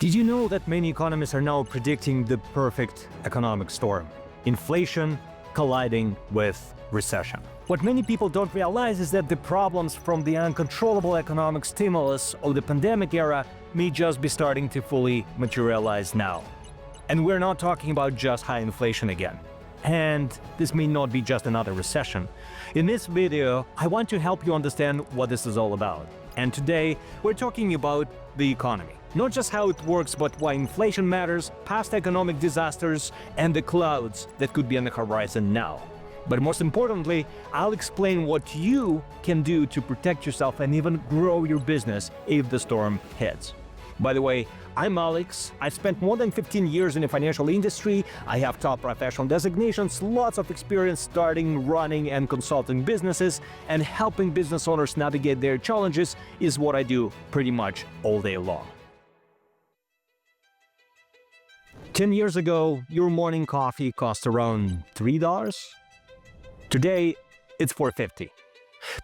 Did you know that many economists are now predicting the perfect economic storm? Inflation colliding with recession. What many people don't realize is that the problems from the uncontrollable economic stimulus of the pandemic era may just be starting to fully materialize now. And we're not talking about just high inflation again. And this may not be just another recession. In this video, I want to help you understand what this is all about. And today, we're talking about the economy. Not just how it works, but why inflation matters, past economic disasters, and the clouds that could be on the horizon now. But most importantly, I'll explain what you can do to protect yourself and even grow your business if the storm hits. By the way, I'm Alex. I've spent more than 15 years in the financial industry. I have top professional designations, lots of experience starting, running, and consulting businesses, and helping business owners navigate their challenges is what I do pretty much all day long. 10 years ago, your morning coffee cost around $3. Today, it's $4.50.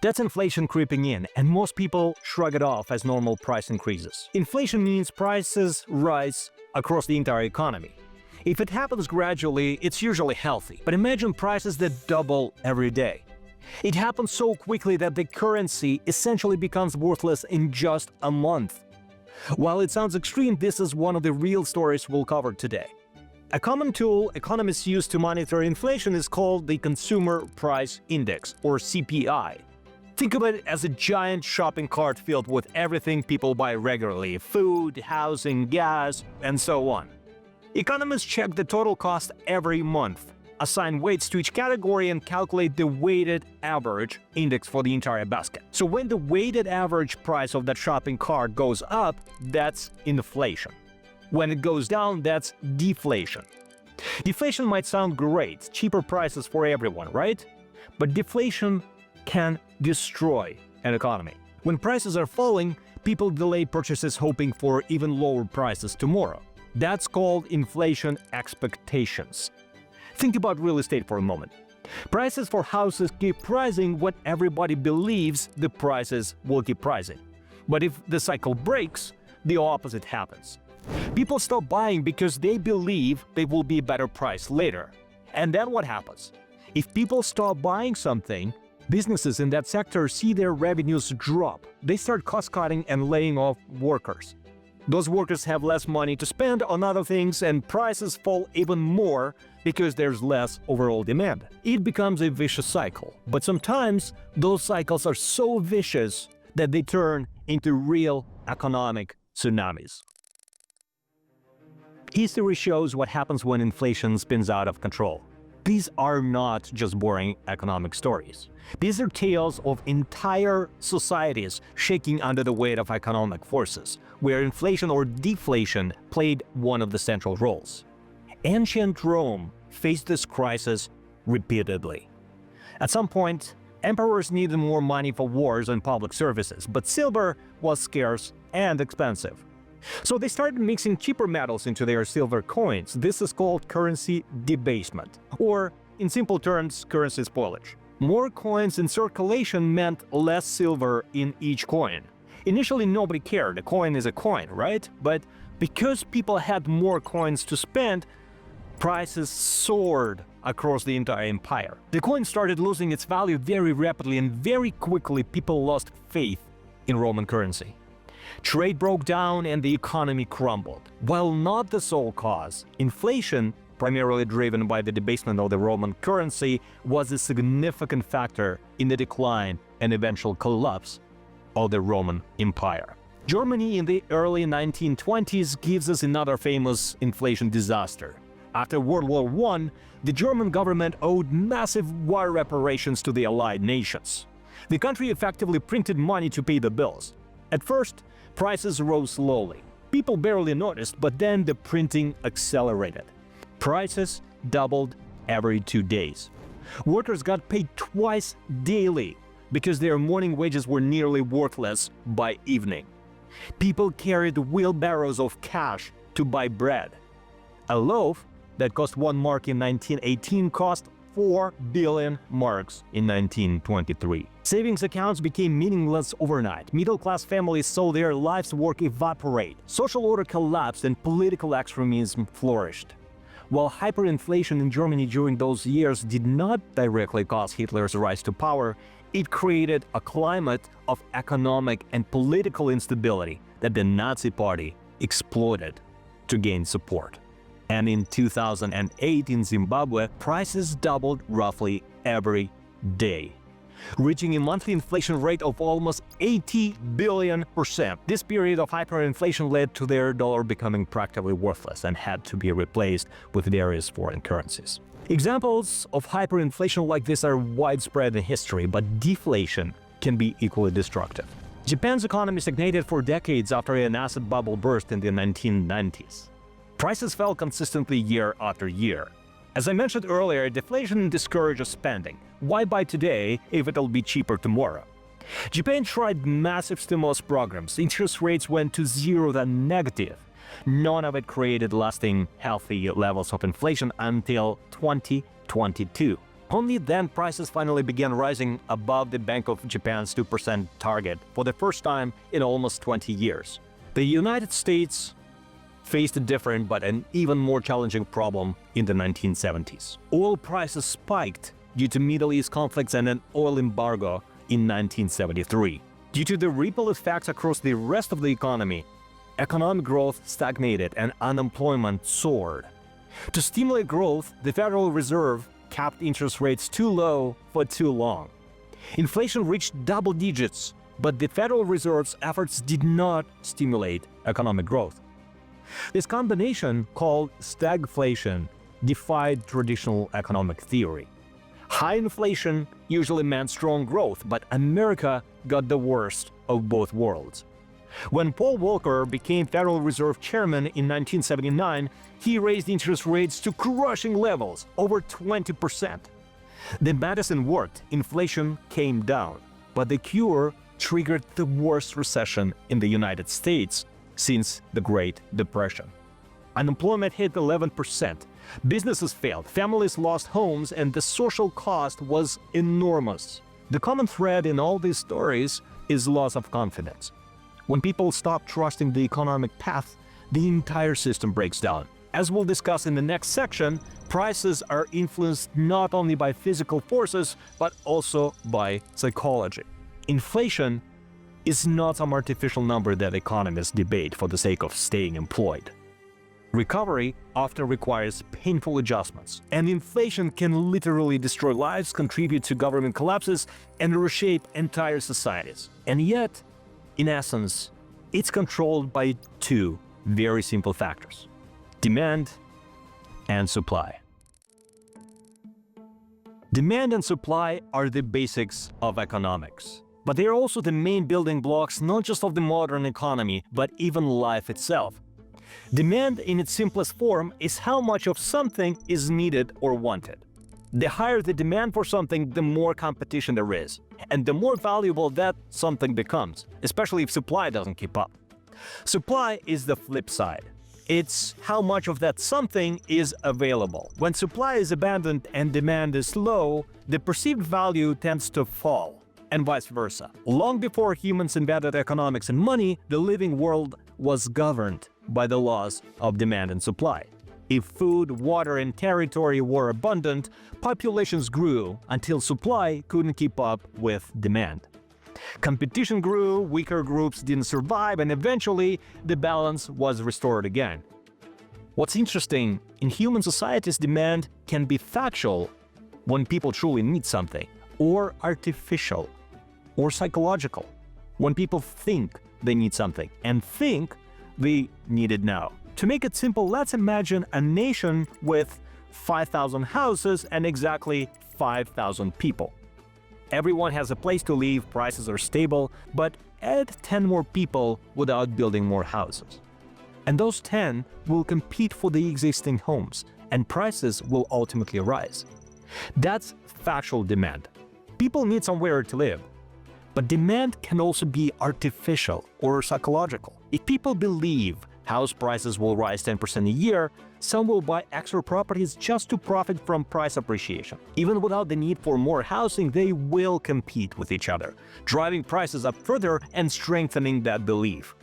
That's inflation creeping in, and most people shrug it off as normal price increases. Inflation means prices rise across the entire economy. If it happens gradually, it's usually healthy. But imagine prices that double every day. It happens so quickly that the currency essentially becomes worthless in just a month. While it sounds extreme, this is one of the real stories we'll cover today. A common tool economists use to monitor inflation is called the Consumer Price Index, or CPI. Think of it as a giant shopping cart filled with everything people buy regularly: food, housing, gas, and so on. Economists check the total cost every month, assign weights to each category, and calculate the weighted average index for the entire basket. So when the weighted average price of that shopping cart goes up, that's inflation. When it goes down, that's deflation. Deflation might sound great, cheaper prices for everyone, right? But deflation can destroy an economy. When prices are falling, people delay purchases hoping for even lower prices tomorrow. That's called inflation expectations. Think about real estate for a moment. Prices for houses keep rising when everybody believes the prices will keep rising. But if the cycle breaks, the opposite happens. People stop buying because they believe they will be a better price later. And then what happens? If people stop buying something, businesses in that sector see their revenues drop. They start cost-cutting and laying off workers. Those workers have less money to spend on other things, and prices fall even more because there's less overall demand. It becomes a vicious cycle. But sometimes those cycles are so vicious that they turn into real economic tsunamis. History shows what happens when inflation spins out of control. These are not just boring economic stories. These are tales of entire societies shaking under the weight of economic forces, where inflation or deflation played one of the central roles. Ancient Rome faced this crisis repeatedly. At some point, emperors needed more money for wars and public services, but silver was scarce and expensive. So they started mixing cheaper metals into their silver coins. This is called currency debasement, or in simple terms, currency spoilage. More coins in circulation meant less silver in each coin. Initially, nobody cared. A coin is a coin, right? But because people had more coins to spend, prices soared across the entire empire. The coin started losing its value very rapidly, and very quickly people lost faith in Roman currency. Trade broke down and the economy crumbled. While not the sole cause, inflation, primarily driven by the debasement of the Roman currency, was a significant factor in the decline and eventual collapse of the Roman Empire. Germany in the early 1920s gives us another famous inflation disaster. After World War I, the German government owed massive war reparations to the Allied nations. The country effectively printed money to pay the bills. At first, prices rose slowly. People barely noticed, but then the printing accelerated. Prices doubled every 2 days. Workers got paid twice daily because their morning wages were nearly worthless by evening. People carried wheelbarrows of cash to buy bread. A loaf that cost 1 mark in 1918 cost 4 billion marks in 1923. Savings accounts became meaningless overnight. Middle-class families saw their life's work evaporate. Social order collapsed and political extremism flourished. While hyperinflation in Germany during those years did not directly cause Hitler's rise to power, it created a climate of economic and political instability that the Nazi Party exploited to gain support. And in 2008 in Zimbabwe, prices doubled roughly every day, reaching a monthly inflation rate of almost 80 billion%. This period of hyperinflation led to their dollar becoming practically worthless and had to be replaced with various foreign currencies. Examples of hyperinflation like this are widespread in history, but deflation can be equally destructive. Japan's economy stagnated for decades after an asset bubble burst in the 1990s. Prices fell consistently year after year. As I mentioned earlier, deflation discourages spending. Why buy today if it'll be cheaper tomorrow? Japan tried massive stimulus programs. Interest rates went to zero, then negative. None of it created lasting, healthy levels of inflation until 2022. Only then prices finally began rising above the Bank of Japan's 2% target for the first time in almost 20 years. The United States faced a different but an even more challenging problem in the 1970s. Oil prices spiked due to Middle East conflicts and an oil embargo in 1973. Due to the ripple effects across the rest of the economy, economic growth stagnated and unemployment soared. To stimulate growth, the Federal Reserve kept interest rates too low for too long. Inflation reached double digits, but the Federal Reserve's efforts did not stimulate economic growth. This combination, called stagflation, defied traditional economic theory. High inflation usually meant strong growth, but America got the worst of both worlds. When Paul Volcker became Federal Reserve Chairman in 1979, he raised interest rates to crushing levels, over 20%. The medicine worked, inflation came down, but the cure triggered the worst recession in the United States since the Great Depression. Unemployment hit 11%, businesses failed, families lost homes, and the social cost was enormous. The common thread in all these stories is loss of confidence. When people stop trusting the economic path, the entire system breaks down. As we'll discuss in the next section, prices are influenced not only by physical forces, but also by psychology. Inflation is not some artificial number that economists debate for the sake of staying employed. Recovery often requires painful adjustments, and inflation can literally destroy lives, contribute to government collapses, and reshape entire societies. And yet, in essence, it's controlled by two very simple factors: demand and supply. Demand and supply are the basics of economics, but they are also the main building blocks not just of the modern economy, but even life itself. Demand in its simplest form is how much of something is needed or wanted. The higher the demand for something, the more competition there is, and the more valuable that something becomes, especially if supply doesn't keep up. Supply is the flip side. It's how much of that something is available. When supply is abundant and demand is low, the perceived value tends to fall, and vice versa. Long before humans invented economics and money, the living world was governed by the laws of demand and supply. If food, water, and territory were abundant, populations grew until supply couldn't keep up with demand. Competition grew, weaker groups didn't survive, and eventually the balance was restored again. What's interesting, in human societies, demand can be factual when people truly need something, or artificial, or psychological, when people think they need something, and think they need it now. To make it simple, let's imagine a nation with 5,000 houses and exactly 5,000 people. Everyone has a place to live, prices are stable, but add 10 more people without building more houses. And those 10 will compete for the existing homes, and prices will ultimately rise. That's factual demand. People need somewhere to live. But demand can also be artificial or psychological. If people believe House prices will rise 10% a year. Some will buy extra properties just to profit from price appreciation. Even without the need for more housing, they will compete with each other, driving prices up further and strengthening that belief.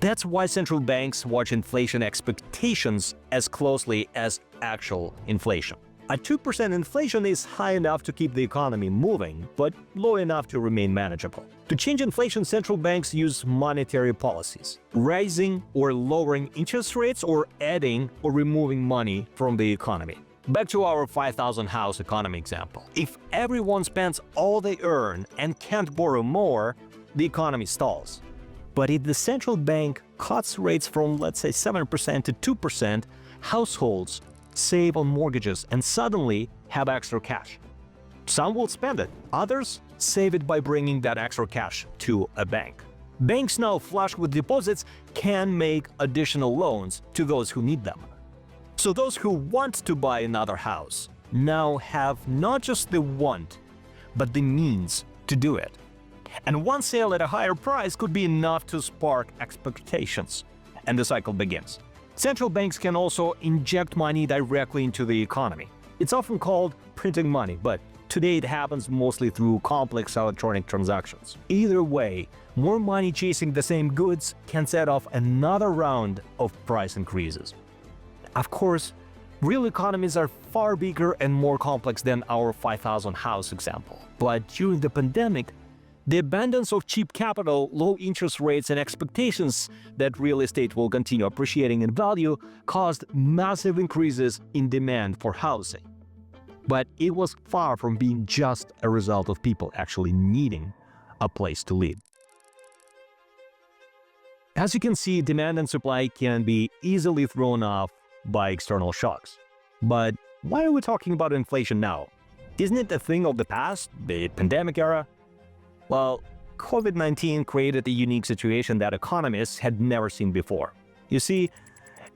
That's why central banks watch inflation expectations as closely as actual inflation. A 2% inflation is high enough to keep the economy moving, but low enough to remain manageable. To change inflation, central banks use monetary policies, raising or lowering interest rates or adding or removing money from the economy. Back to our 5,000 house economy example. If everyone spends all they earn and can't borrow more, the economy stalls. But if the central bank cuts rates from, let's say, 7% to 2%, households save on mortgages and suddenly have extra cash. Some will spend it, others save it by bringing that extra cash to a bank. Banks now flush with deposits can make additional loans to those who need them. So those who want to buy another house now have not just the want, but the means to do it. And one sale at a higher price could be enough to spark expectations, and the cycle begins. Central banks can also inject money directly into the economy. It's often called printing money, but today it happens mostly through complex electronic transactions. Either way, more money chasing the same goods can set off another round of price increases. Of course, real economies are far bigger and more complex than our 5,000 house example. But during the pandemic, the abundance of cheap capital, low interest rates, and expectations that real estate will continue appreciating in value caused massive increases in demand for housing. But it was far from being just a result of people actually needing a place to live. As you can see, demand and supply can be easily thrown off by external shocks. But why are we talking about inflation now? Isn't it a thing of the past, the pandemic era? Well, COVID-19 created a unique situation that economists had never seen before. You see,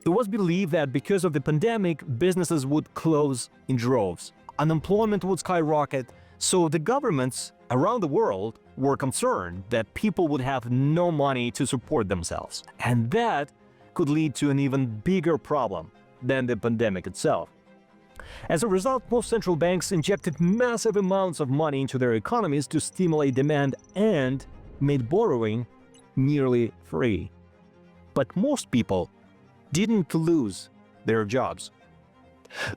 it was believed that because of the pandemic, businesses would close in droves, unemployment would skyrocket, so the governments around the world were concerned that people would have no money to support themselves. And that could lead to an even bigger problem than the pandemic itself. As a result, most central banks injected massive amounts of money into their economies to stimulate demand and made borrowing nearly free. But most people didn't lose their jobs.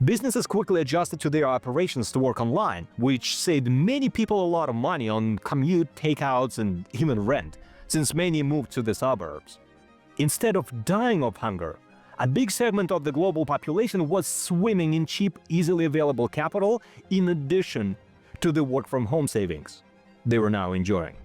Businesses quickly adjusted to their operations to work online, which saved many people a lot of money on commute, takeouts, and even rent, since many moved to the suburbs. Instead of dying of hunger, a big segment of the global population was swimming in cheap, easily available capital in addition to the work-from-home savings they were now enjoying.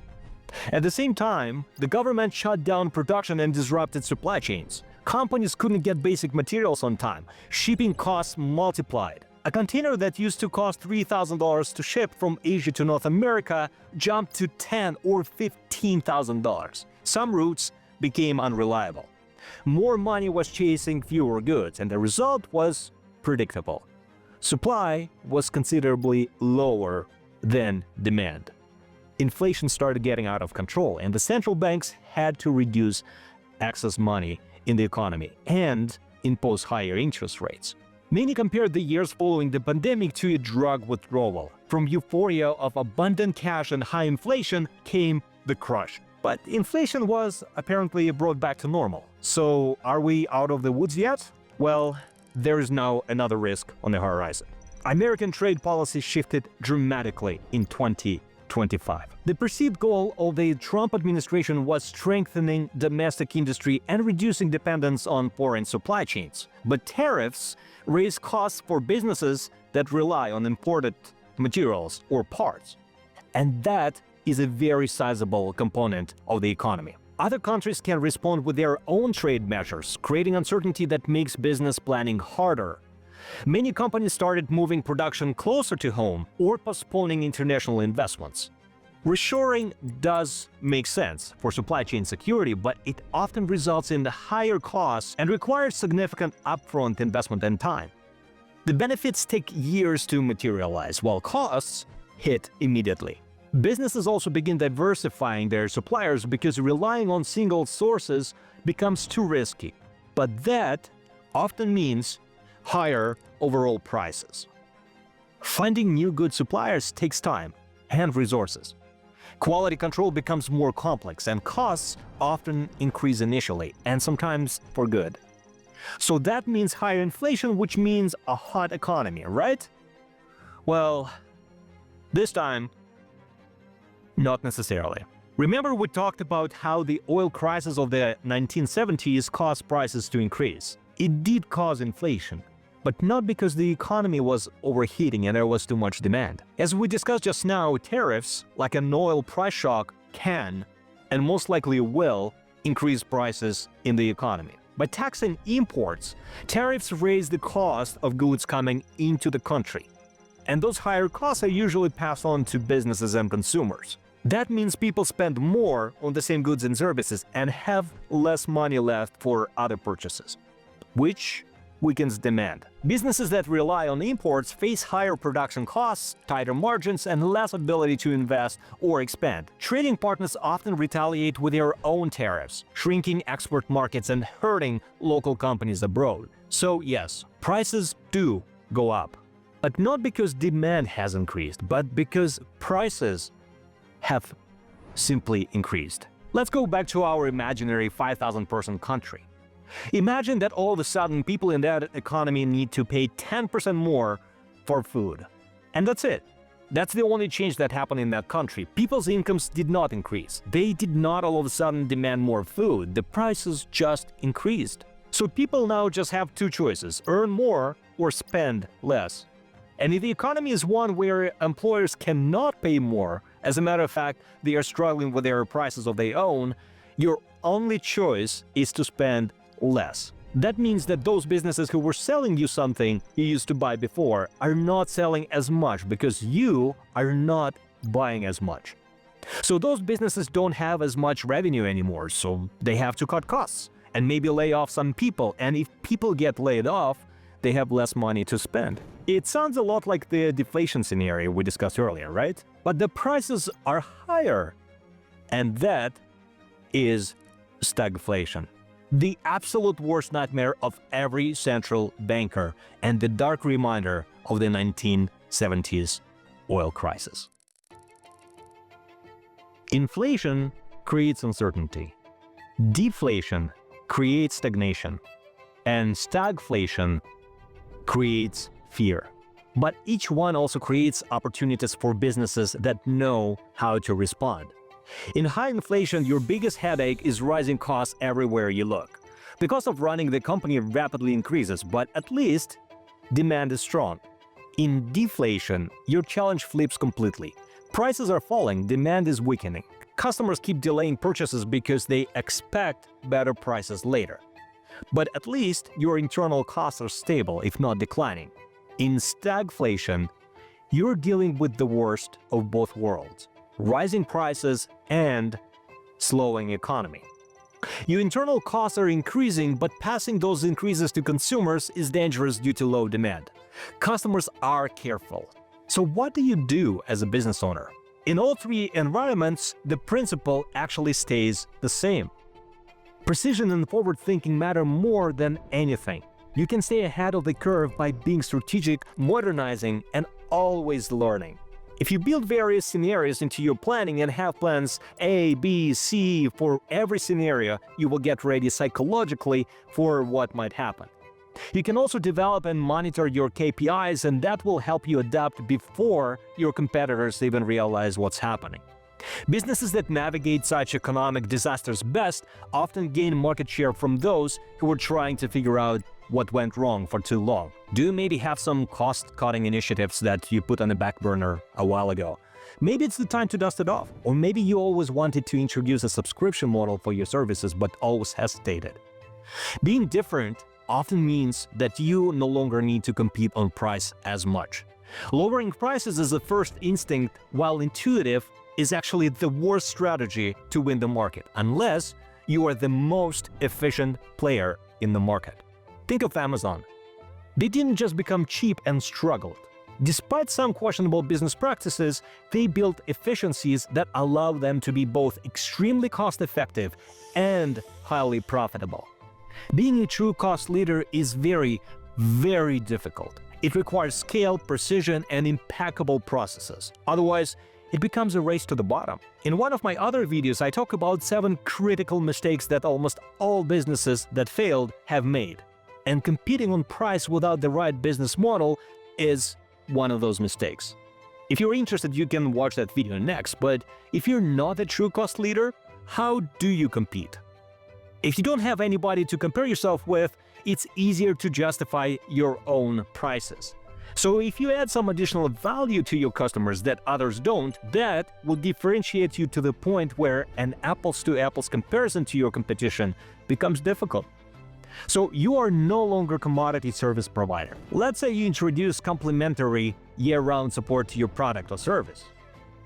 At the same time, the government shut down production and disrupted supply chains. Companies couldn't get basic materials on time. Shipping costs multiplied. A container that used to cost $3,000 to ship from Asia to North America jumped to $10,000 or $15,000. Some routes became unreliable. More money was chasing fewer goods, and the result was predictable. Supply was considerably lower than demand. Inflation started getting out of control, and the central banks had to reduce excess money in the economy and impose higher interest rates. Many compared the years following the pandemic to a drug withdrawal. From euphoria of abundant cash and high inflation came the crush. But inflation was apparently brought back to normal. So are we out of the woods yet? Well, there is now another risk on the horizon. American trade policy shifted dramatically in 2025. The perceived goal of the Trump administration was strengthening domestic industry and reducing dependence on foreign supply chains. But tariffs raise costs for businesses that rely on imported materials or parts. And that is a very sizable component of the economy. Other countries can respond with their own trade measures, creating uncertainty that makes business planning harder. Many companies started moving production closer to home or postponing international investments. Reshoring does make sense for supply chain security, but it often results in higher costs and requires significant upfront investment and time. The benefits take years to materialize, while costs hit immediately. Businesses also begin diversifying their suppliers because relying on single sources becomes too risky. But that often means higher overall prices. Finding new good suppliers takes time and resources. Quality control becomes more complex, and costs often increase initially, and sometimes for good. So that means higher inflation, which means a hot economy, right? Well, this time, not necessarily. Remember, we talked about how the oil crisis of the 1970s caused prices to increase. It did cause inflation, but not because the economy was overheating and there was too much demand. As we discussed just now, tariffs, like an oil price shock, can, and most likely will, increase prices in the economy. By taxing imports, tariffs raise the cost of goods coming into the country, and those higher costs are usually passed on to businesses and consumers. That means people spend more on the same goods and services and have less money left for other purchases, which weakens demand. Businesses that rely on imports face higher production costs, tighter margins, and less ability to invest or expand. Trading partners often retaliate with their own tariffs, shrinking export markets and hurting local companies abroad. So yes, prices do go up, but not because demand has increased, but because prices have simply increased. Let's go back to our imaginary 5,000-person country. Imagine that all of a sudden people in that economy need to pay 10% more for food. And that's it. That's the only change that happened in that country. People's incomes did not increase. They did not all of a sudden demand more food. The prices just increased. So people now just have two choices: earn more or spend less. And if the economy is one where employers cannot pay more, as a matter of fact, they are struggling with their prices of their own, your only choice is to spend less. That means that those businesses who were selling you something you used to buy before are not selling as much because you are not buying as much. So those businesses don't have as much revenue anymore, so they have to cut costs and maybe lay off some people. And if people get laid off, they have less money to spend. It sounds a lot like the deflation scenario we discussed earlier, right? But the prices are higher, and that is stagflation. The absolute worst nightmare of every central banker and the dark reminder of the 1970s oil crisis. Inflation creates uncertainty. Deflation creates stagnation. And stagflation creates fear. But each one also creates opportunities for businesses that know how to respond. In high inflation, your biggest headache is rising costs everywhere you look. The cost of running the company rapidly increases, but at least demand is strong. In deflation, your challenge flips completely. Prices are falling, demand is weakening. Customers keep delaying purchases because they expect better prices later. But at least your internal costs are stable, if not declining. In stagflation, you're dealing with the worst of both worlds: rising prices and slowing economy. Your internal costs are increasing, but passing those increases to consumers is dangerous due to low demand. Customers are careful. So what do you do as a business owner? In all three environments, the principle actually stays the same. Precision and forward thinking matter more than anything. You can stay ahead of the curve by being strategic, modernizing, and always learning. If you build various scenarios into your planning and have plans A, B, C for every scenario, you will get ready psychologically for what might happen. You can also develop and monitor your KPIs, and that will help you adapt before your competitors even realize what's happening. Businesses that navigate such economic disasters best often gain market share from those who were trying to figure out what went wrong for too long. Do you maybe have some cost-cutting initiatives that you put on the back burner a while ago? Maybe it's the time to dust it off. Or maybe you always wanted to introduce a subscription model for your services but always hesitated. Being different often means that you no longer need to compete on price as much. Lowering prices is the first instinct, while intuitive is actually the worst strategy to win the market, unless you are the most efficient player in the market. Think of Amazon. They didn't just become cheap and struggled. Despite some questionable business practices, they built efficiencies that allow them to be both extremely cost-effective and highly profitable. Being a true cost leader is very, very difficult. It requires scale, precision, and impeccable processes. Otherwise, it becomes a race to the bottom. In one of my other videos, I talk about 7 critical mistakes that almost all businesses that failed have made. And competing on price without the right business model is one of those mistakes. If you're interested, you can watch that video next, but if you're not a true cost leader, how do you compete? If you don't have anybody to compare yourself with, it's easier to justify your own prices. So if you add some additional value to your customers that others don't, that will differentiate you to the point where an apples-to-apples comparison to your competition becomes difficult. So you are no longer a commodity service provider. Let's say you introduce complimentary year-round support to your product or service.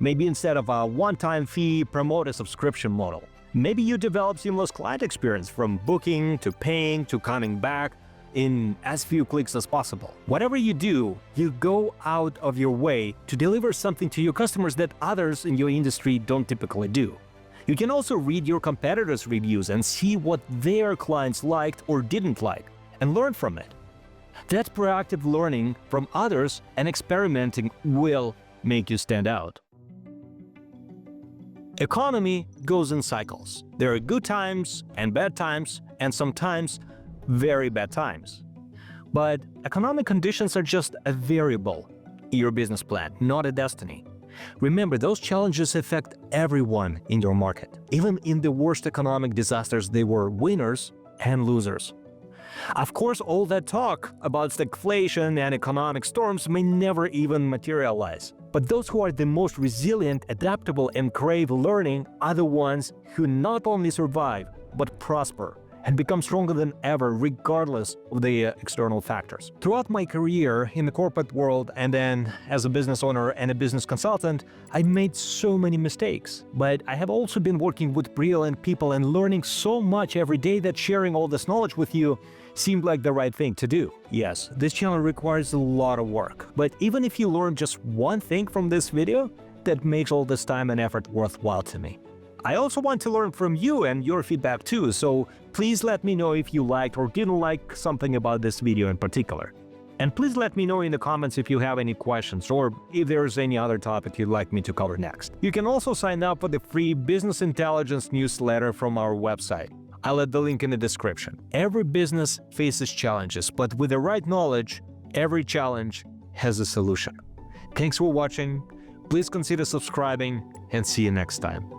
Maybe instead of a one-time fee, promote a subscription model. Maybe you develop seamless client experience from booking to paying to coming back in as few clicks as possible. Whatever you do, you go out of your way to deliver something to your customers that others in your industry don't typically do. You can also read your competitors' reviews and see what their clients liked or didn't like, and learn from it. That proactive learning from others and experimenting will make you stand out. Economy goes in cycles. There are good times and bad times, and sometimes very bad times. But economic conditions are just a variable in your business plan, not a destiny. Remember, those challenges affect everyone in your market. Even in the worst economic disasters, there were winners and losers. Of course, all that talk about stagflation and economic storms may never even materialize. But those who are the most resilient, adaptable, and crave learning are the ones who not only survive, but prosper and become stronger than ever regardless of the external factors. Throughout my career in the corporate world and then as a business owner and a business consultant, I made so many mistakes. But I have also been working with brilliant people and learning so much every day that sharing all this knowledge with you seemed like the right thing to do. Yes, this channel requires a lot of work, but even if you learn just one thing from this video, that makes all this time and effort worthwhile to me. I also want to learn from you and your feedback too, so please let me know if you liked or didn't like something about this video in particular. And please let me know in the comments if you have any questions or if there's any other topic you'd like me to cover next. You can also sign up for the free business intelligence newsletter from our website. I'll add the link in the description. Every business faces challenges, but with the right knowledge, every challenge has a solution. Thanks for watching. Please consider subscribing and see you next time.